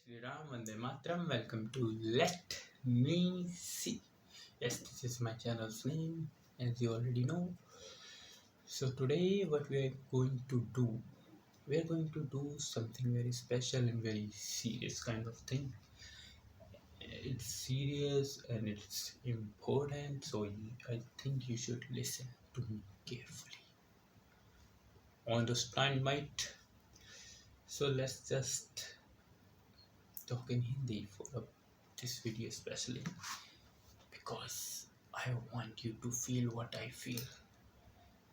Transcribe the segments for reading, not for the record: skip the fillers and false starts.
Shri Ram Vande Matram. Welcome to Let Me See. Yes, this is my channel's name, as you already know. So today, what we are going to do, something very special and very serious kind of thing. It's serious and it's important, so I think you should listen to me carefully. Understand, mate? So let's just talk in Hindi for this video especially, because I want you to feel what I feel,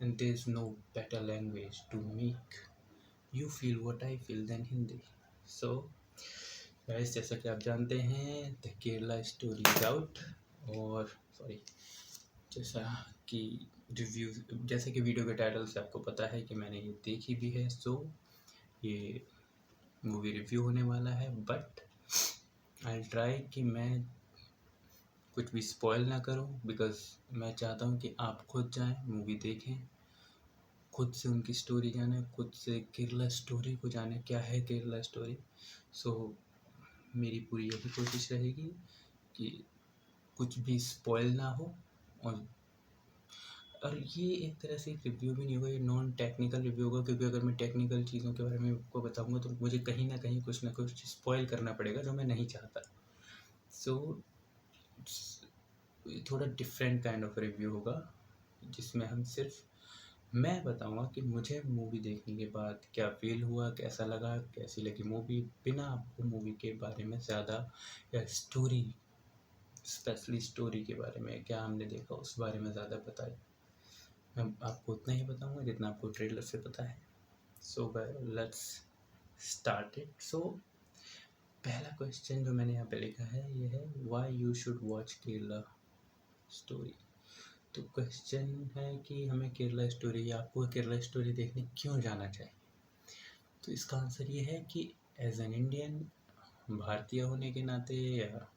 and there's no better language to make you feel what I feel than Hindi. So guys, जैसा कि आप जानते हैं, the Kerala story is out, और sorry, जैसा कि जैसे कि वीडियो के टाइटल से आपको पता है कि मैंने ये देखी भी है, सो ये मूवी रिव्यू होने वाला है, बट आई ट्राई कि मैं कुछ भी स्पॉइल ना करूं, बिकॉज मैं चाहता हूं कि आप खुद जाएं, मूवी देखें, खुद से उनकी स्टोरी जाने, खुद से केरला स्टोरी को जाने, क्या है केरला स्टोरी। सो मेरी पूरी यही कोशिश रहेगी कि कुछ भी स्पॉइल ना हो, और ये एक तरह से रिव्यू भी नहीं होगा, ये नॉन टेक्निकल रिव्यू होगा, क्योंकि अगर मैं टेक्निकल चीज़ों के बारे में आपको बताऊंगा तो मुझे कहीं ना कहीं कुछ ना कुछ स्पॉइल करना पड़ेगा, जो मैं नहीं चाहता। सो थोड़ा डिफरेंट काइंड ऑफ रिव्यू होगा, जिसमें हम सिर्फ मैं बताऊंगा कि मुझे मूवी देखने के बाद क्या फील हुआ, कैसा लगा, कैसी लगी मूवी, बिना आपको मूवी के बारे में ज़्यादा या स्टोरी, स्पेशली स्टोरी के बारे में क्या हमने देखा उस बारे में ज़्यादा बताए। मैं आपको उतना ही बताऊंगा जितना आपको ट्रेलर से पता है। So let's start it. So पहला क्वेश्चन जो मैंने यहाँ पे लिखा है ये है, why you should watch Kerala story. तो क्वेश्चन है कि हमें केरला स्टोरी या आपको केरला स्टोरी देखने क्यों जाना चाहिए। तो इसका आंसर ये है कि एज एन इंडियन, भारतीय होने के नाते या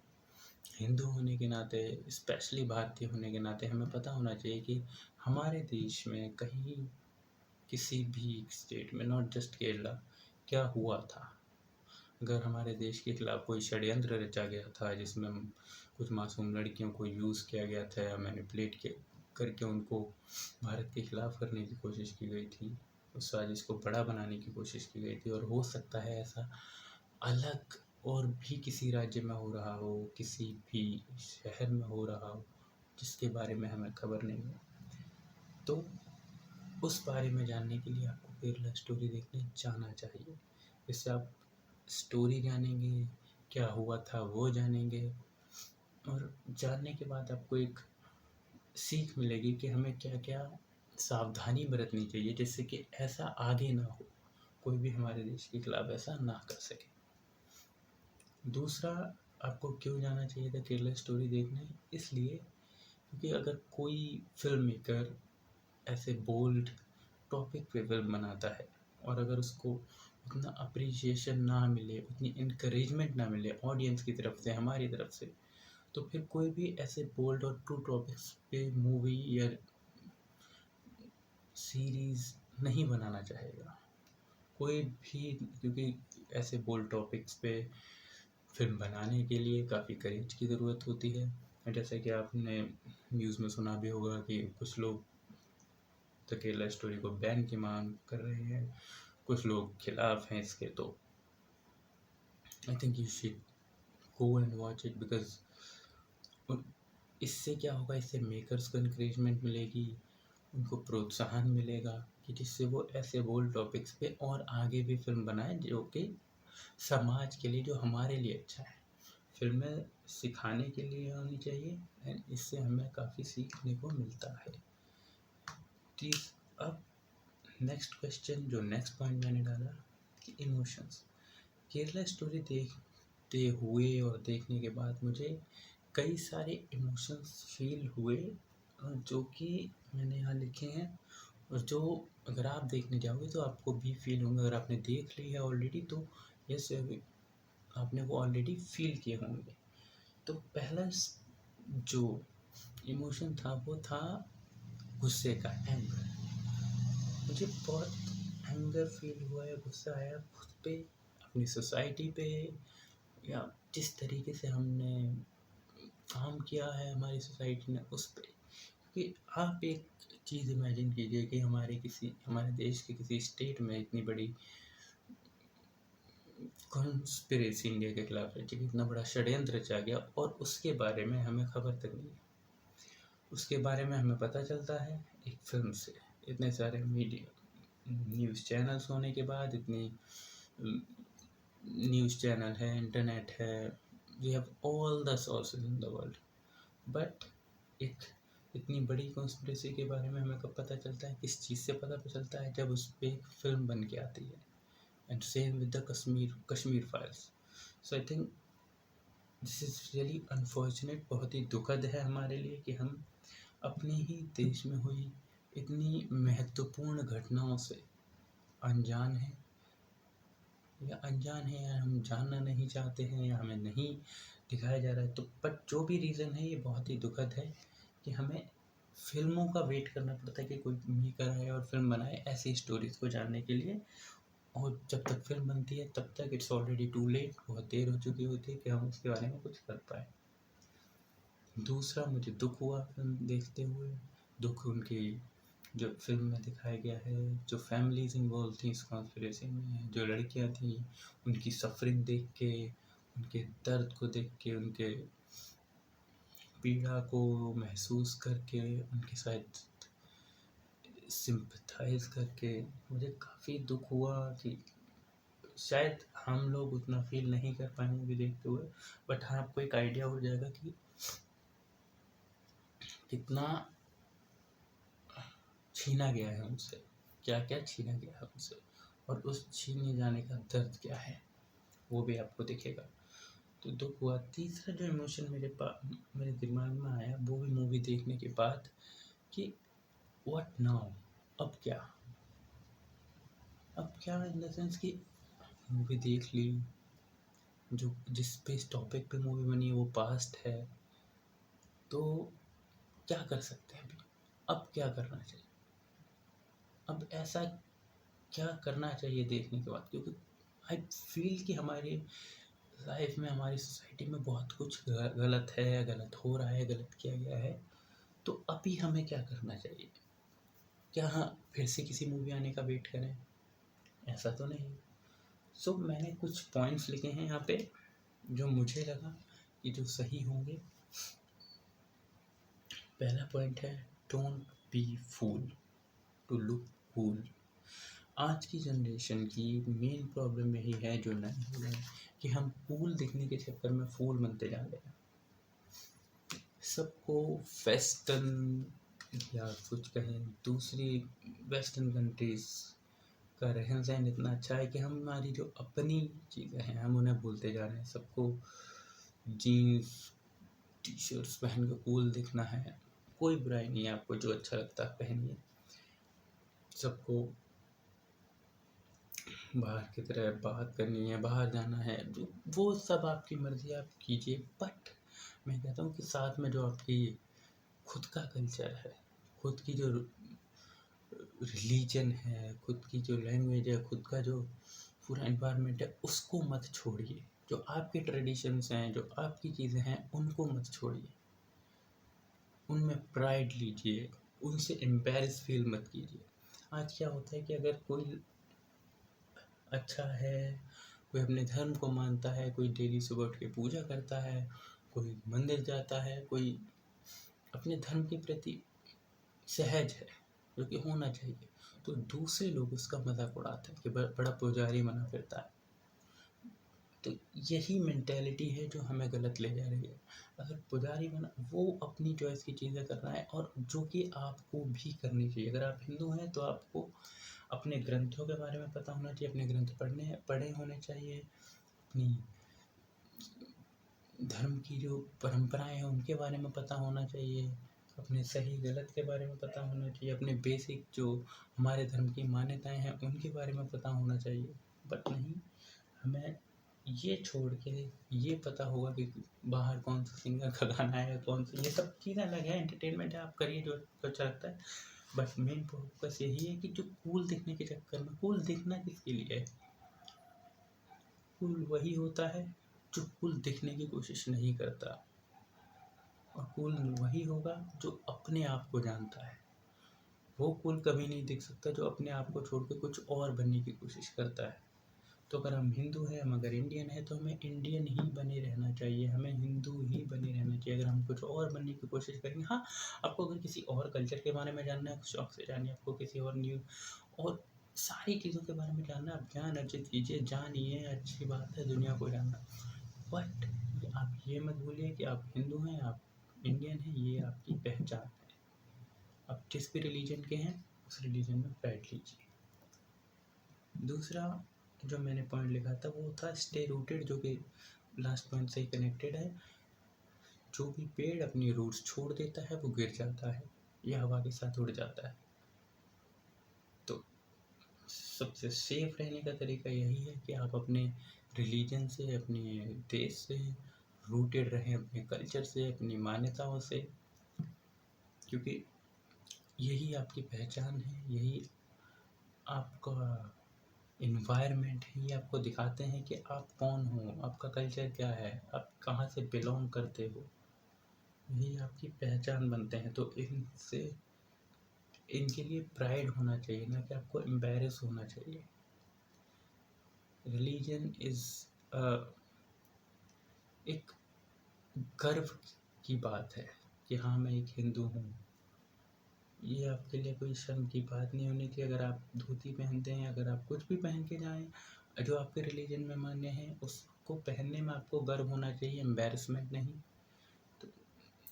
हिंदू होने के नाते, स्पेशली भारतीय होने के नाते, हमें पता होना चाहिए कि हमारे देश में कहीं किसी भी स्टेट में, नॉट जस्ट केरला, क्या हुआ था। अगर हमारे देश के खिलाफ कोई षड्यंत्र रचा गया था, जिसमें कुछ मासूम लड़कियों को यूज़ किया गया था या मैनिपुलेट करके उनको भारत के खिलाफ करने की कोशिश की गई थी, उस साजिश को बड़ा बनाने की कोशिश की गई थी, और हो सकता है ऐसा अलग और भी किसी राज्य में हो रहा हो, किसी भी शहर में हो रहा हो, जिसके बारे में हमें खबर नहीं है, तो उस बारे में जानने के लिए आपको केरला स्टोरी देखने जाना चाहिए। इससे आप स्टोरी जानेंगे, क्या हुआ था वो जानेंगे, और जानने के बाद आपको एक सीख मिलेगी कि हमें क्या क्या सावधानी बरतनी चाहिए, जिससे कि ऐसा आगे ना हो, कोई भी हमारे देश के खिलाफ ऐसा ना कर सके। दूसरा, आपको क्यों जाना चाहिए था केरला स्टोरी देखने, इसलिए क्योंकि अगर कोई फिल्म मेकर ऐसे बोल्ड टॉपिक पे फिल्म बनाता है, और अगर उसको उतना अप्रिसिएशन ना मिले, उतनी इनकरेजमेंट ना मिले ऑडियंस की तरफ से, हमारी तरफ से, तो फिर कोई भी ऐसे बोल्ड और ट्रू टॉपिक्स पे मूवी या सीरीज़ नहीं बनाना चाहेगा कोई भी, क्योंकि ऐसे बोल्ड टॉपिक्स पे फिल्म बनाने के लिए काफ़ी करेज की ज़रूरत होती है। जैसे कि आपने न्यूज़ में सुना भी होगा कि कुछ लोग द केरला स्टोरी को बैन की मांग कर रहे हैं, कुछ लोग खिलाफ हैं इसके। तो I think you should go and watch it, because इससे क्या होगा, इससे मेकर्स को इंकरेजमेंट मिलेगी, उनको प्रोत्साहन मिलेगा कि जिससे वो ऐसे बोल्ड टॉपिक्स पे और आगे भी फिल्म बनाएं, जो कि समाज के लिए, जो हमारे लिए अच्छा है। फिल्में सिखाने के लिए होनी चाहिए, एंड इससे हमें काफ़ी सीखने को मिलता है। अब नेक्स्ट क्वेश्चन, जो नेक्स्ट पॉइंट मैंने डाला कि इमोशंस। केरला स्टोरी देखते हुए और देखने के बाद मुझे कई सारे इमोशंस फील हुए, जो कि मैंने यहाँ लिखे हैं, और जो अगर आप देखने जाओगे तो आपको भी फील होंगे। अगर आपने देख ली है ऑलरेडी तो यस, आपने वो ऑलरेडी फील किए होंगे। तो पहला जो इमोशन था वो था गुस्से का, एंगर। मुझे बहुत एंगर फील हुआ है, गुस्सा आया खुद पे, अपनी सोसाइटी पे, या जिस तरीके से हमने काम किया है हमारी सोसाइटी ने उस पे, कि आप एक चीज़ इमेजिन कीजिए कि हमारे देश के किसी स्टेट में इतनी बड़ी कॉन्स्पिरेसी इंडिया के खिलाफ रची, इतना बड़ा षड्यंत्र रचा गया और उसके बारे में हमें खबर तक नहीं है। उसके बारे में हमें पता चलता है एक फिल्म से। इतने सारे मीडिया न्यूज़ चैनल्स होने के बाद, इतनी न्यूज़ चैनल है, इंटरनेट है, we have all the sources in the world, but एक इतनी बड़ी कॉन्स्पिरेसी के बारे में हमें कब पता चलता है, किस चीज़ से पता चलता है? जब उस पर एक फिल्म बन के आती है। And same with the Kashmir files. So I think this is really unfortunate, बहुत ही दुखद है हमारे लिए कि हम अपने ही देश में हुई इतनी महत्वपूर्ण घटनाओं से अनजान हैं, या हम जानना नहीं चाहते हैं, या हमें नहीं दिखाया जा रहा है। तो बट जो भी रीज़न है, ये बहुत ही दुखद है कि हमें फिल्मों का वेट करना पड़ता है कि कोई मेकर आए और फिल्म बनाए ऐसी स्टोरीज़ को जानने के लिए। और जब तक फिल्म बनती है तब तक इट्स ऑलरेडी टू लेट, बहुत देर हो चुकी होती है कि हम उसके बारे में कुछ कर पाए। दूसरा, मुझे दुख हुआ फिल्म देखते हुए, दुख उनकी जो फिल्म में दिखाया गया है, जो फैमिलीज इन्वॉल्व थी इस कॉन्स्पिरेसी में, जो लड़कियां थी, उनकी सफरिंग देख के, उनके दर्द को देख के, उनके पीड़ा को महसूस करके, उनके साथ सिंपथाइज करके मुझे काफ़ी दुख हुआ कि शायद हम लोग उतना फील नहीं कर पाए मूवी देखते हुए, बट हाँ, आपको एक आइडिया हो जाएगा कि कितना छीना गया है हमसे, क्या क्या छीना गया है हमसे, और उस छीने जाने का दर्द क्या है वो भी आपको दिखेगा। तो दुख हुआ। तीसरा जो इमोशन मेरे दिमाग में आया वो भी मूवी देखने के बाद, कि व्हाट नाउ, अब क्या, इन द सेंस कि मूवी देख ली, जो जिस पे इस टॉपिक पे मूवी बनी है वो पास्ट है, तो क्या कर सकते हैं अभी, अब क्या करना चाहिए, अब ऐसा क्या करना चाहिए देखने के बाद? क्योंकि आई फील कि हमारी लाइफ में, हमारी सोसाइटी में बहुत कुछ गलत है, गलत हो रहा है, गलत किया गया है। तो अभी हमें क्या करना चाहिए? क्या हाँ फिर से किसी मूवी आने का वेट करें? ऐसा तो नहीं। सो मैंने कुछ पॉइंट्स लिखे हैं यहाँ पे जो मुझे लगा कि जो सही होंगे। पहला पॉइंट है, don't be fool to look cool. आज की जनरेशन की मेन प्रॉब्लम यही है, जो नहीं हो रहा है, कि हम कूल दिखने के चक्कर में फूल बनते जा रहे हैं। सबको वेस्टर्न, या कुछ कहें दूसरी वेस्टर्न कंट्रीज का रहन सहन इतना अच्छा है कि हमारी जो अपनी चीज़ें हैं हम उन्हें भूलते जा रहे हैं। सबको जीन्स टी शर्ट्स पहन के कूल दिखना है, कोई बुराई नहीं है, आपको जो अच्छा लगता है पहनिए। सबको बाहर की तरह बात करनी है, बाहर जाना है, जो वो सब आपकी मर्ज़ी, आप कीजिए। बट मैं कहता हूँ कि साथ में जो आपकी खुद का कल्चर है, खुद की जो रिलीजन है, खुद की जो लैंग्वेज है, खुद का जो पूरा एनवायरनमेंट है, उसको मत छोड़िए। जो आपके ट्रेडिशंस हैं, जो आपकी चीज़ें हैं, उनको मत छोड़िए, उनमें प्राइड लीजिए, उनसे एम्बैरेस फील मत कीजिए। आज क्या होता है कि अगर कोई अच्छा है, कोई अपने धर्म को मानता है, कोई डेली सुबह उठ के पूजा करता है, कोई मंदिर जाता है, कोई अपने धर्म के प्रति सहज है, जो कि होना चाहिए, तो दूसरे लोग उसका मजाक उड़ाते हैं कि बड़ा पुजारी बना फिरता है। तो यही मेंटेलिटी है जो हमें गलत ले जा रही है। अगर पुजारी बना, वो अपनी चॉइस की चीज़ें कर रहा है, और जो कि आपको भी करनी चाहिए। अगर आप हिंदू हैं तो आपको अपने ग्रंथों के बारे में पता होना चाहिए, अपने ग्रंथ पढ़े होने चाहिए, अपनी धर्म की जो परंपराएं हैं उनके बारे में पता होना चाहिए, अपने सही गलत के बारे में पता होना चाहिए, अपने बेसिक जो हमारे धर्म की मान्यताएं हैं उनके बारे में पता होना चाहिए। बट नहीं, हमें ये छोड़ के ये पता होगा कि बाहर कौन सा सिंगर का गाना है, कौन सा, ये सब चीज़ें अलग है, एंटरटेनमेंट है, आप करिए जो अच्छा लगता है। बट मेन फोकस यही है कि जो कूल दिखने के चक्कर में, कूल दिखना किसके लिए है? कूल वही होता है जो कूल दिखने की कोशिश नहीं करता। और कूल वही होगा जो अपने आप को जानता है। वो कूल कभी नहीं दिख सकता जो अपने आप को छोड़ के कुछ और बनने की कोशिश करता है। तो अगर हम हिंदू हैं, हम अगर इंडियन हैं, तो हमें इंडियन ही बने रहना चाहिए, हमें हिंदू ही बने रहना चाहिए। अगर हम कुछ और बनने की कोशिश करेंगे, हाँ, आपको अगर किसी और कल्चर के बारे में जानना है, शौक से जानिए। आपको किसी और न्यू और सारी चीज़ों के बारे में जानना, आप ज्ञान अर्जित कीजिए, जानिए, अच्छी बात है दुनिया को जानना। बट आप ये मत भूलिए कि आप हिंदू हैं, आप इंडियन हैं, ये आपकी पहचान है। आप जिस भी रिलीजन के हैं, उस रिलीजन में प्राइड लीजिए। दूसरा जो मैंने पॉइंट लिखा था वो था स्टे रूटेड, जो कि लास्ट पॉइंट से ही कनेक्टेड है। जो भी पेड़ अपनी रूट्स छोड़ देता है वो गिर जाता है या हवा के साथ उड़ जाता है। तो सबसे सेफ रहने का तरीका यही है कि आप अपने रिलीजन से, अपने देश से रूटेड रहें, अपने कल्चर से, अपनी मान्यताओं से, क्योंकि यही आपकी पहचान है, यही आपका इन्वायरमेंट है, ये आपको दिखाते हैं कि आप कौन हो, आपका कल्चर क्या है, आप कहाँ से बिलोंग करते हो, यही आपकी पहचान बनते हैं। तो इनसे इनके लिए प्राइड होना चाहिए, ना कि आपको एम्बैरेस होना चाहिए। रिलीजन इज़ एक गर्व की बात है कि हाँ मैं एक हिंदू हूँ। ये आपके लिए कोई शर्म की बात नहीं होनी चाहिए। अगर आप धोती पहनते हैं, अगर आप कुछ भी पहन के जाएं जो आपके रिलीजन में मान्य है, उसको पहनने में आपको गर्व होना चाहिए, एम्बैरेसमेंट नहीं।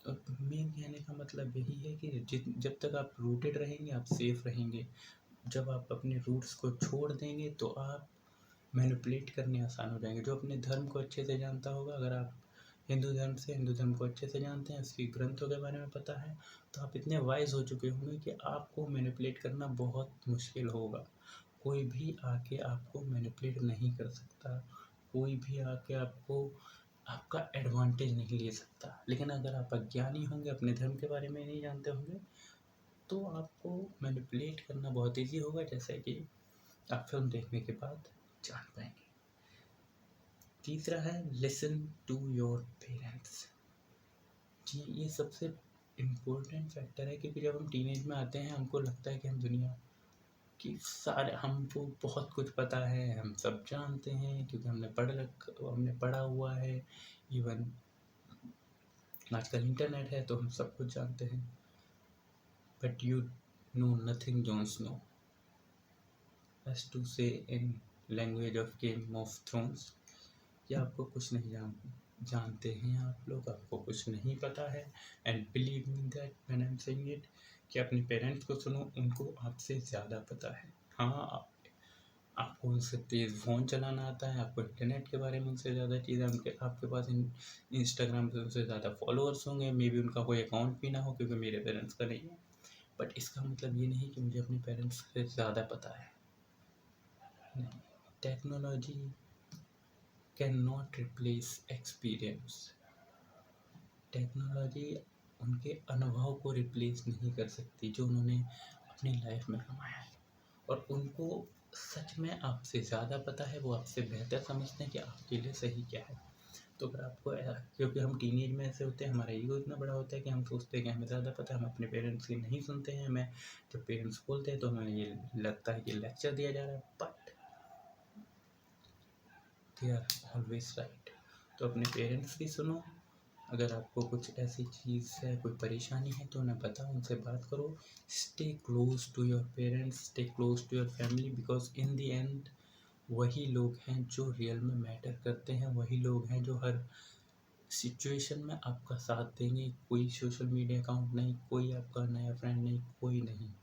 तो मेन कहने का मतलब यही है कि जब तक आप रूटेड रहेंगे आप सेफ रहेंगे। जब आप अपने रूट्स को छोड़ देंगे तो आप मैनिपुलेट करने आसान हो जाएंगे। जो अपने धर्म को अच्छे से जानता होगा, अगर आप हिंदू धर्म को अच्छे से जानते हैं, उसकी ग्रंथों के बारे में पता है, तो आप इतने वाइज हो चुके होंगे कि आपको मैनिपुलेट करना बहुत मुश्किल होगा। कोई भी आके आपको मैनिपुलेट नहीं कर सकता, कोई भी आके आपका एडवांटेज नहीं ले सकता। लेकिन अगर आप अज्ञानी होंगे, अपने धर्म के बारे में नहीं जानते होंगे, तो आपको मैनिपुलेट करना बहुत ईजी होगा, जैसे कि आप फिल्म देखने के बाद जान पाएंगे। तीसरा है लिसन टू योर पेरेंट्स। जी, ये सबसे इम्पोर्टेंट फैक्टर है, क्योंकि जब हम टीनेज में आते हैं हमको लगता है कि हम दुनिया की सारे, हमको बहुत कुछ पता है, हम सब जानते हैं, क्योंकि हमने पढ़ा हुआ है। इवन आजकल इंटरनेट है तो हम सब कुछ जानते हैं। But you know nothing Jon Snow, as to say in language of Game of Thrones, कि आपको कुछ नहीं जानते हैं आप लोग, आपको कुछ नहीं पता है। And believe me that when I am saying it, कि अपने पेरेंट्स को सुनो, उनको आपसे ज़्यादा पता है। हाँ, आपको उनसे तेज़ फ़ोन चलाना आता है, आपको इंटरनेट के बारे में उनसे ज़्यादा चीज़ें, आपके पास इंस्टाग्राम पे उनसे ज़्यादा फॉलोअर्स होंगे, मे बी उनका कोई अकाउंट भी ना हो, क्योंकि मेरे पेरेंट्स का नहीं है। बट इसका मतलब ये नहीं कि मुझे अपने पेरेंट्स से ज़्यादा पता है। नहीं, technology can not replace experience. Technology उनके अनुभव को रिप्लेस नहीं कर सकती जो उन्होंने अपनी लाइफ में कमाया है। और उनको सच में आपसे ज़्यादा पता है, वो आपसे बेहतर समझते हैं कि आपके लिए सही क्या है। तो अगर आपको क्योंकि हम टीनेज में ऐसे होते हैं, हमारा ईगो इतना बड़ा होता है कि हम सोचते हैं कि हमें ज़्यादा पता है, हम अपने पेरेंट्स की नहीं सुनते हैं। हमें जब पेरेंट्स बोलते हैं तो हमें ये लगता है कि लेक्चर दिया जा रहा है, but they are always right. तो अपने पेरेंट्स की सुनो। अगर आपको कुछ ऐसी चीज़ है, कोई परेशानी है, तो उन्हें बताओ, उनसे बात करो। Stay close to your parents, stay close to your family, because in the end वही लोग हैं जो रियल में मैटर करते हैं, वही लोग हैं जो हर सिचुएशन में आपका साथ देंगे। कोई सोशल मीडिया अकाउंट नहीं, कोई आपका नया फ्रेंड नहीं, कोई नहीं।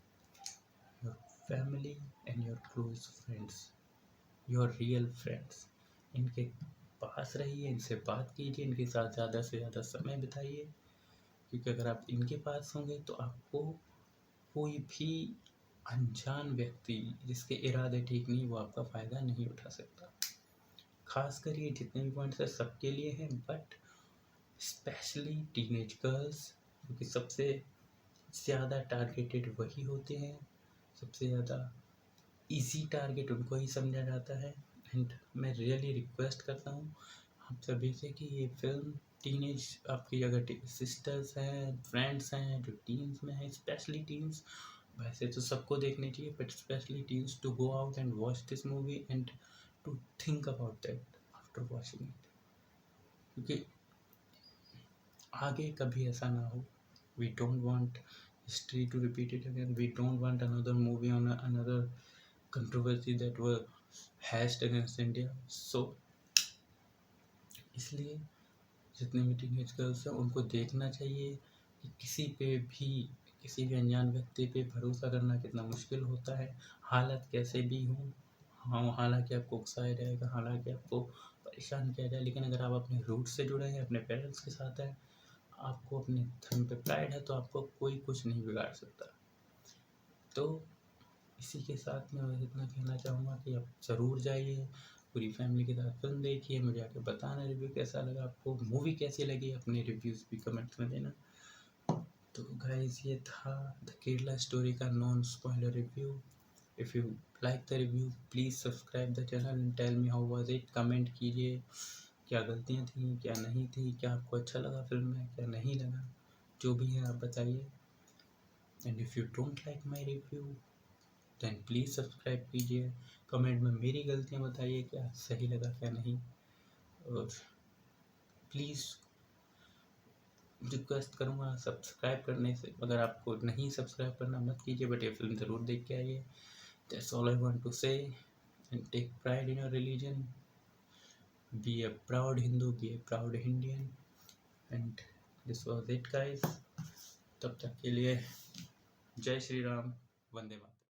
Your family and your close friends, your real friends, इनके पास रहिए, इनसे बात कीजिए, इनके साथ ज़्यादा से ज़्यादा समय बिताइए। क्योंकि अगर आप इनके पास होंगे तो आपको कोई भी अनजान व्यक्ति जिसके इरादे ठीक नहीं, वो आपका फ़ायदा नहीं उठा सकता। खासकर ये जितने भी पॉइंट्स हैं सबके लिए हैं, बट स्पेशली टीनेज गर्ल्स, क्योंकि सबसे ज़्यादा टारगेटेड वही होते हैं, सबसे ज़्यादा इजी टारगेट उनको ही समझा जाता है। एंड मैं रियली रिक्वेस्ट करता हूँ, आप सभी से कि ये फ़िल्म टीनेज आपकी अगर सिस्टर्स हैं, फ्रेंड्स हैं जो टीन्स में हैं, स्पेशली टीन्स, वैसे तो सबको देखनी चाहिए but specially teens to go out and watch this movie and to think about that after watching it, क्योंकि आगे कभी ऐसा ना हो. We don't want history to repeat it again. We don't want another movie on another controversy that were hashed against India. So इसलिए जितने भी teenage girls हैं उनको देखना चाहिए कि किसी भी अनजान व्यक्ति पे भरोसा करना कितना मुश्किल होता है, हालत कैसे भी हों. हाँ, हालांकि आपको उकसाया जाएगा, हालांकि आपको परेशान किया जाए, लेकिन अगर आप अपने रूट से जुड़े हैं, अपने पेरेंट्स के साथ हैं, आपको अपने धर्म पे प्राइड है, तो आपको कोई कुछ नहीं बिगाड़ सकता. तो इसी के साथ मैं बस इतना कहना चाहूँगा कि आप ज़रूर जाइए, पूरी फैमिली के साथ फ़िल्म देखिए, मुझे आके बताना रिव्यू कैसा लगा आपको, मूवी कैसी लगी, अपने रिव्यूज़ भी कमेंट्स में देना. तो गाइस ये था द केरला स्टोरी का non spoiler review. If you like the review please subscribe the channel and tell me how was it. Comment कीजिए क्या गलतियाँ थी, क्या नहीं थी, क्या आपको अच्छा लगा फिल्म में, क्या नहीं लगा, जो भी है आप बताइए. And if you don't like my review then please subscribe कीजिए. कमेंट में मेरी गलतियाँ बताइए, क्या सही लगा क्या नहीं. और प्लीज़ रिक्वेस्ट करूँगा सब्सक्राइब करने से. अगर आपको नहीं सब्सक्राइब करना मत कीजिए, बट ये फिल्म ज़रूर देख के आइए. That's all I want to say. And take pride in your religion. Be a proud Hindu, be a proud Indian. And this was it guys. तब तक के लिए जय श्री राम, वंदे मातरम.